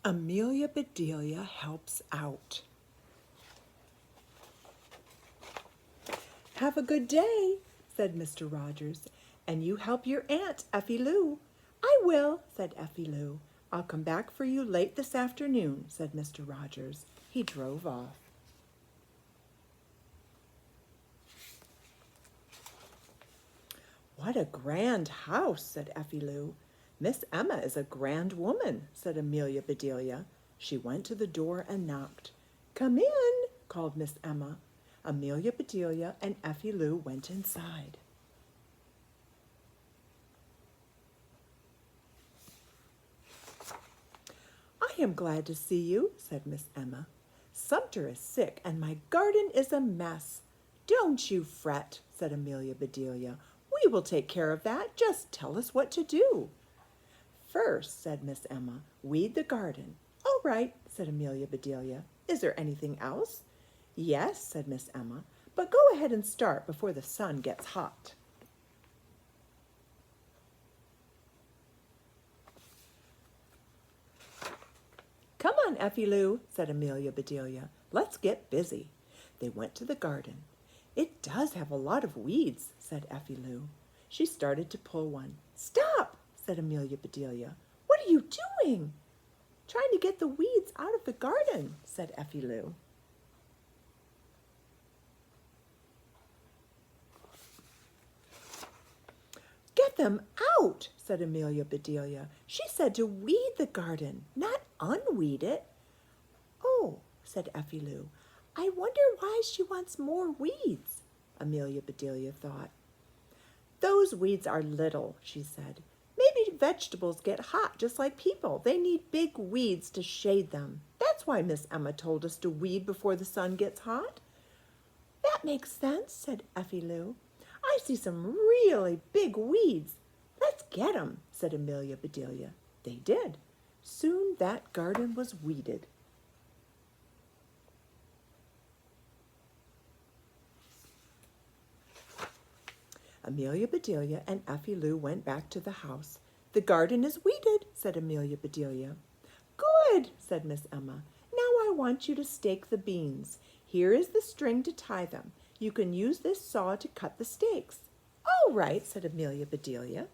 Amelia Bedelia helps out. Have a good day, said Mr. Rogers, and you help your aunt, Effie Lou. I will, said Effie Lou. I'll come back for you late this afternoon, said Mr. Rogers. He drove off. What a grand house, said Effie Lou. Miss Emma is a grand woman, said Amelia Bedelia. She went to the door and knocked. Come in, called Miss Emma. Amelia Bedelia and Effie Lou went inside. I am glad to see you, said Miss Emma. Sumter is sick and my garden is a mess. Don't you fret, said Amelia Bedelia. We will take care of that. Just tell us what to do. First, said Miss Emma, weed the garden. All right, said Amelia Bedelia. Is there anything else? Yes, said Miss Emma, but go ahead and start before the sun gets hot. Come on, Effie Lou, said Amelia Bedelia. Let's get busy. They went to the garden. It does have a lot of weeds, said Effie Lou. She started to pull one. Stop, said Amelia Bedelia. What are you doing? Trying to get the weeds out of the garden, said Effie Lou. Get them out, said Amelia Bedelia. She said to weed the garden, not unweed it. Oh, said Effie Lou, I wonder why she wants more weeds, Amelia Bedelia thought. Those weeds are little, she said. Maybe vegetables get hot just like people. They need big weeds to shade them. That's why Miss Emma told us to weed before the sun gets hot. That makes sense, said Effie Lou. I see some really big weeds. Let's get 'em, said Amelia Bedelia. They did. Soon that garden was weeded. Amelia Bedelia and Effie Lou went back to the house. The garden is weeded, said Amelia Bedelia. Good, said Miss Emma. Now I want you to stake the beans. Here is the string to tie them. You can use this saw to cut the stakes. All right, said Amelia Bedelia.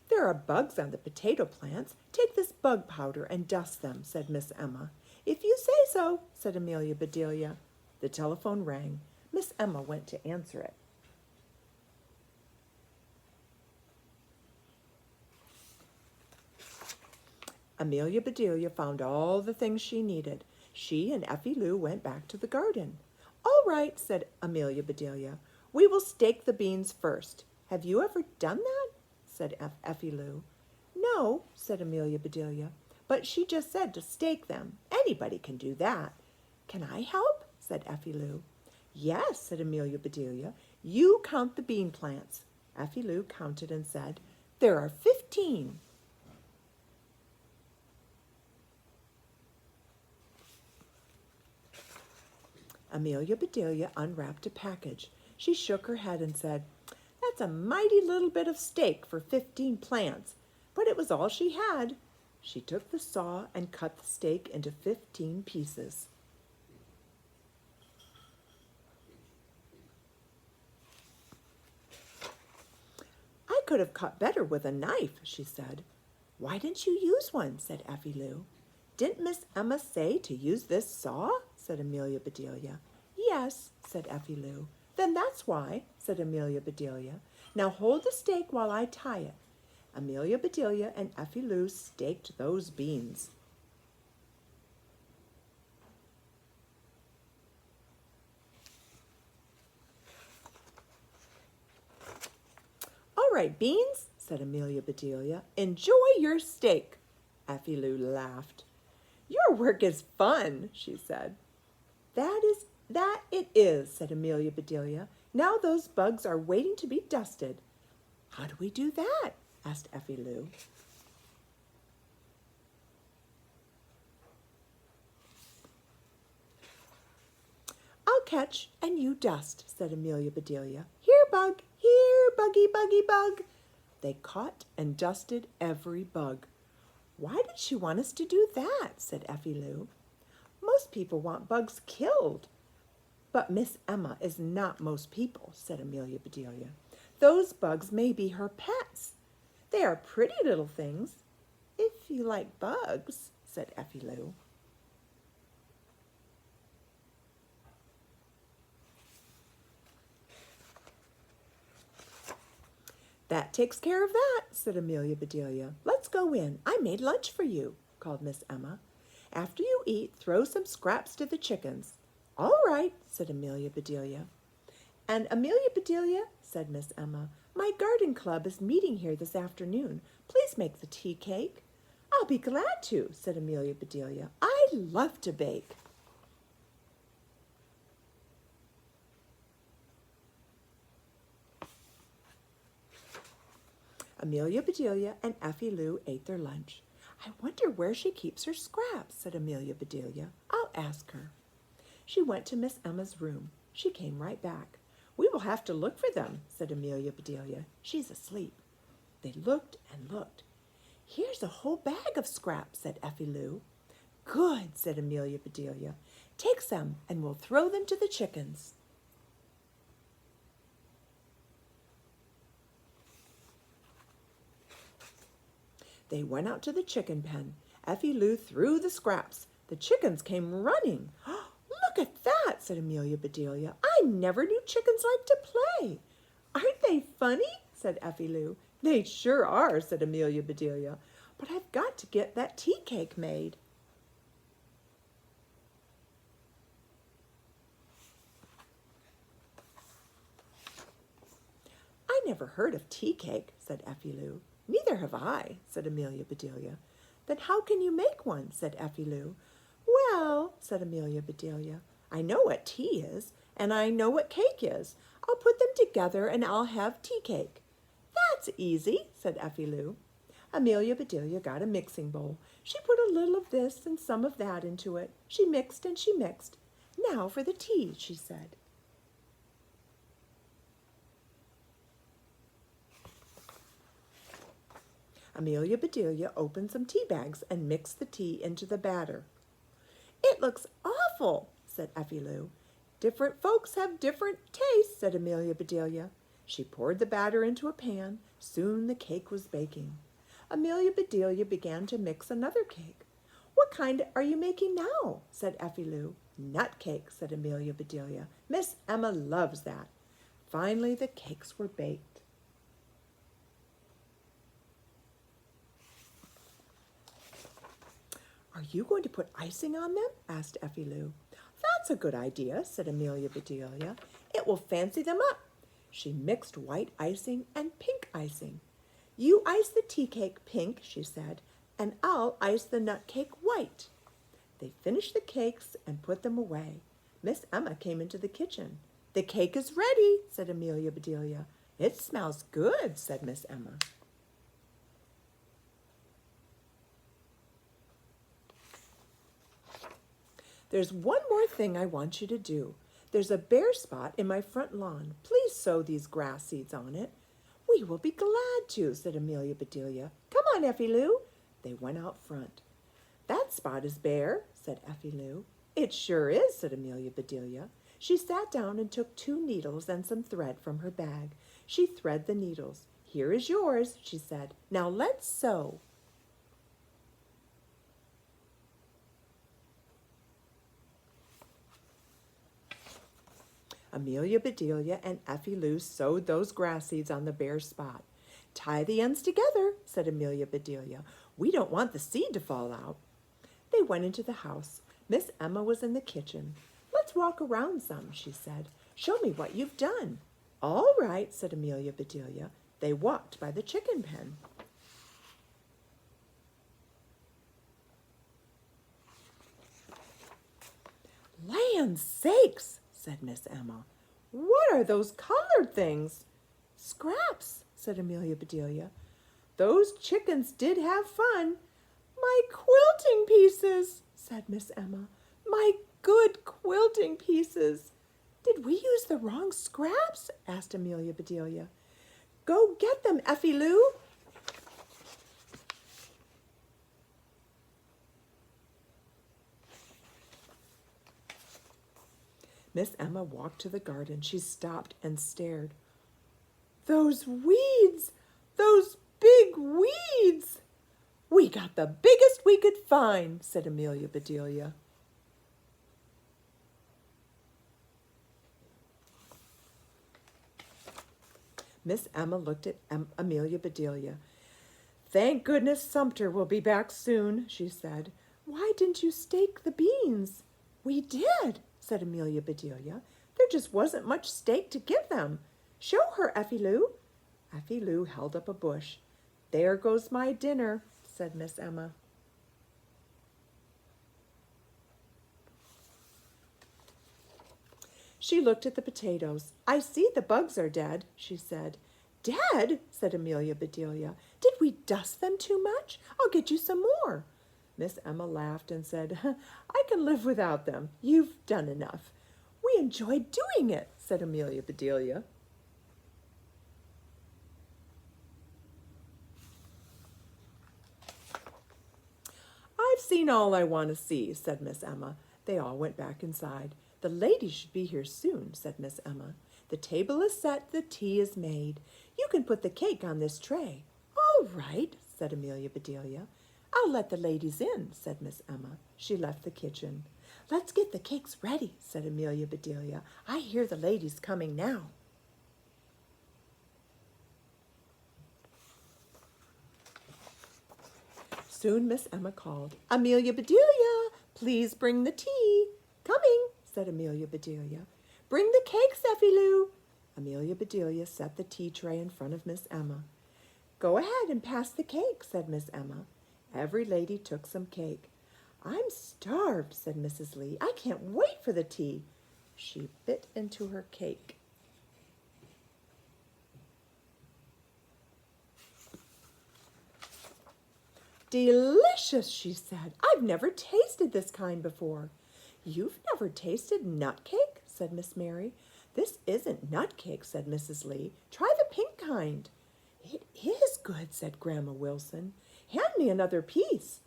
There are bugs on the potato plants. Take this bug powder and dust them, said Miss Emma. If you say so, said Amelia Bedelia. The telephone rang. Miss Emma went to answer it. Amelia Bedelia found all the things she needed. She and Effie Lou went back to the garden. All right, said Amelia Bedelia. We will stake the beans first. Have you ever done that? Said Effie Lou. No, said Amelia Bedelia, but she just said to stake them. Anybody can do that. Can I help? Said Effie Lou. Yes, said Amelia Bedelia. You count the bean plants. Effie Lou counted and said, There are 15. Amelia Bedelia unwrapped a package. She shook her head and said, That's a mighty little bit of steak for 15 plants, but it was all she had. She took the saw and cut the steak into 15 pieces. I could have cut better with a knife, she said. Why didn't you use one? Said Effie Lou. Didn't Miss Emma say to use this saw? Said Amelia Bedelia. Yes, said Effie Lou. Then that's why, said Amelia Bedelia. Now hold the steak while I tie it. Amelia Bedelia and Effie Lou staked those beans. All right, Beans, said Amelia Bedelia. Enjoy your steak. Effie Lou laughed. Your work is fun, she said. That it is, said Amelia Bedelia. Now those bugs are waiting to be dusted. How do we do that? Asked Effie Lou. I'll catch and you dust, said Amelia Bedelia. Here, bug, here, buggy, buggy, bug. They caught and dusted every bug. Why did she want us to do that? Said Effie Lou. Most people want bugs killed. But Miss Emma is not most people, said Amelia Bedelia. Those bugs may be her pets. They are pretty little things. If you like bugs, said Effie Lou. That takes care of that, said Amelia Bedelia. Let's go in. I made lunch for you, called Miss Emma. After you eat, throw some scraps to the chickens. All right, said Amelia Bedelia. And Amelia Bedelia, said Miss Emma, my garden club is meeting here this afternoon. Please make the tea cake. I'll be glad to, said Amelia Bedelia. I love to bake. Amelia Bedelia and Effie Lou ate their lunch. I wonder where she keeps her scraps, said Amelia Bedelia. I'll ask her. She went to Miss Emma's room. She came right back. We will have to look for them, said Amelia Bedelia. She's asleep. They looked and looked. Here's a whole bag of scraps, said Effie Lou. Good, said Amelia Bedelia. Take some and we'll throw them to the chickens. They went out to the chicken pen. Effie Lou threw the scraps. The chickens came running. Look at that, said Amelia Bedelia. I never knew chickens liked to play. Aren't they funny? Said Effie Lou. They sure are, said Amelia Bedelia. But I've got to get that tea cake made. I never heard of tea cake, said Effie Lou. Neither have I, said Amelia Bedelia. Then how can you make one? Said Effie Lou. Well, said Amelia Bedelia, I know what tea is, and I know what cake is. I'll put them together and I'll have tea cake. That's easy, said Effie Lou. Amelia Bedelia got a mixing bowl. She put a little of this and some of that into it. She mixed and she mixed. Now for the tea, she said. Amelia Bedelia opened some tea bags and mixed the tea into the batter. It looks awful, said Effie Lou. Different folks have different tastes, said Amelia Bedelia. She poured the batter into a pan. Soon the cake was baking. Amelia Bedelia began to mix another cake. What kind are you making now? Said Effie Lou. Nut cake, said Amelia Bedelia. Miss Emma loves that. Finally the cakes were baked. Are you going to put icing on them? Asked Effie Lou. That's a good idea, said Amelia Bedelia. It will fancy them up. She mixed white icing and pink icing. You ice the tea cake pink, she said, and I'll ice the nut cake white. They finished the cakes and put them away. Miss Emma came into the kitchen. The cake is ready, said Amelia Bedelia. It smells good, said Miss Emma. There's one more thing I want you to do. There's a bare spot in my front lawn. Please sow these grass seeds on it. We will be glad to, said Amelia Bedelia. Come on, Effie Lou. They went out front. That spot is bare, said Effie Lou. It sure is, said Amelia Bedelia. She sat down and took 2 needles and some thread from her bag. She thread the needles. Here is yours, she said. Now let's sew. Amelia Bedelia and Effie Lou sewed those grass seeds on the bare spot. Tie the ends together, said Amelia Bedelia. We don't want the seed to fall out. They went into the house. Miss Emma was in the kitchen. Let's walk around some, she said. Show me what you've done. All right, said Amelia Bedelia. They walked by the chicken pen. Land sakes, said Miss Emma. What are those colored things? Scraps, said Amelia Bedelia. Those chickens did have fun. My quilting pieces, said Miss Emma. My good quilting pieces. Did we use the wrong scraps? Asked Amelia Bedelia. Go get them, Effie Lou. Miss Emma walked to the garden. She stopped and stared. Those weeds! Those big weeds! We got the biggest we could find, said Amelia Bedelia. Miss Emma looked at Amelia Bedelia. Thank goodness Sumter will be back soon, she said. Why didn't you stake the beans? We did, said Amelia Bedelia. There just wasn't much steak to give them. Show her, Effie Lou. Effie Lou held up a bush. There goes my dinner, said Miss Emma. She looked at the potatoes. I see the bugs are dead, she said. Dead? Said Amelia Bedelia. Did we dust them too much? I'll get you some more. Miss Emma laughed and said, I can live without them. You've done enough. We enjoyed doing it, said Amelia Bedelia. I've seen all I want to see, said Miss Emma. They all went back inside. The ladies should be here soon, said Miss Emma. The table is set, the tea is made. You can put the cake on this tray. All right, said Amelia Bedelia. I'll let the ladies in, said Miss Emma. She left the kitchen. Let's get the cakes ready, said Amelia Bedelia. I hear the ladies coming now. Soon Miss Emma called, Amelia Bedelia, please bring the tea. Coming, said Amelia Bedelia. Bring the cakes, Effie Lou. Amelia Bedelia set the tea tray in front of Miss Emma. Go ahead and pass the cake, said Miss Emma. Every lady took some cake. I'm starved, said Mrs. Lee. I can't wait for the tea. She bit into her cake. Delicious, she said. I've never tasted this kind before. You've never tasted nut cake? Said Miss Mary. This isn't nut cake, said Mrs. Lee. Try the pink kind. It is good, said Grandma Wilson. Hand me another piece.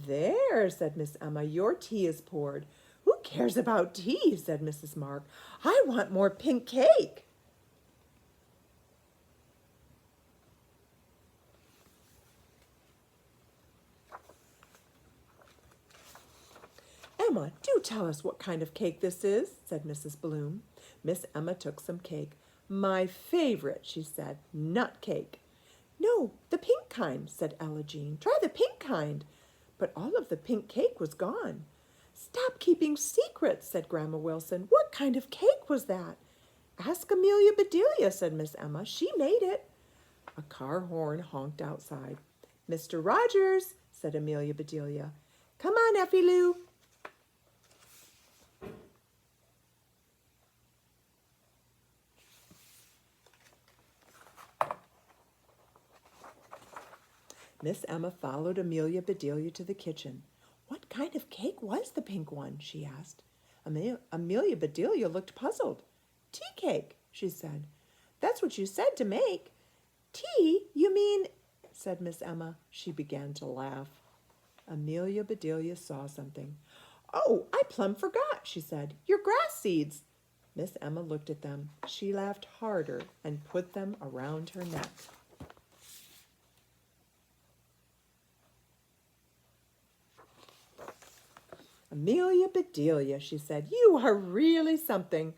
There, said Miss Emma, your tea is poured. Who cares about tea, said Mrs. Mark. I want more pink cake. Emma, do tell us what kind of cake this is, said Mrs. Bloom. Miss Emma took some cake. My favorite, she said, nut cake. No, the pink kind, said Ella Jean. Try the pink kind. But all of the pink cake was gone. Stop keeping secrets, said Grandma Wilson. What kind of cake was that? Ask Amelia Bedelia, said Miss Emma. She made it. A car horn honked outside. Mr. Rogers, said Amelia Bedelia. Come on, Effie Lou. Miss Emma followed Amelia Bedelia to the kitchen. What kind of cake was the pink one? She asked. Amelia Bedelia looked puzzled. Tea cake, she said. That's what you said to make. Tea? You mean, said Miss Emma. She began to laugh. Amelia Bedelia saw something. Oh, I plumb forgot, she said. Your grass seeds. Miss Emma looked at them. She laughed harder and put them around her neck. Amelia Bedelia, she said, you are really something.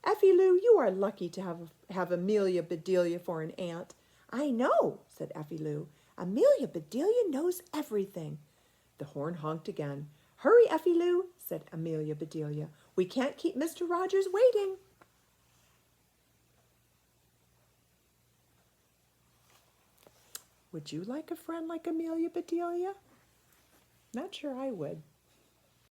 Effie Lou, you are lucky to have Amelia Bedelia for an aunt. I know, said Effie Lou. Amelia Bedelia knows everything. The horn honked again. Hurry, Effie Lou, said Amelia Bedelia. We can't keep Mr. Rogers waiting. Would you like a friend like Amelia Bedelia? Not sure I would.